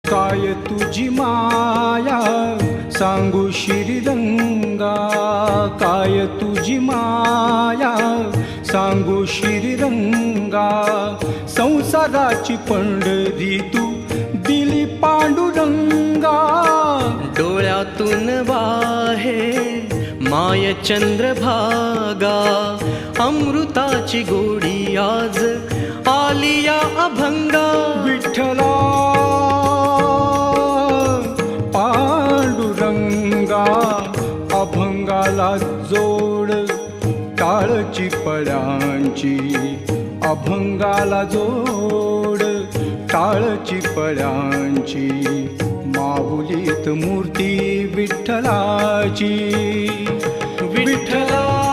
काय तुझी माया सांगू श्रीरंगा, काय तुझी माया सांगू श्रीरंगा, संसाराची पंढरी तू दिली पांडुरंगा. डोळ्यातून वाहे माय चंद्रभागा, अमृताची गोडी आज आली या अभंगा. विठ्ठला पांडुरंगा, अभंगाला जोड टाळची पळ्यांची, अभंगाला जोड टाळची पळ्यांची, माऊलीत मूर्ती विठ्ठलाची. विठ्ठला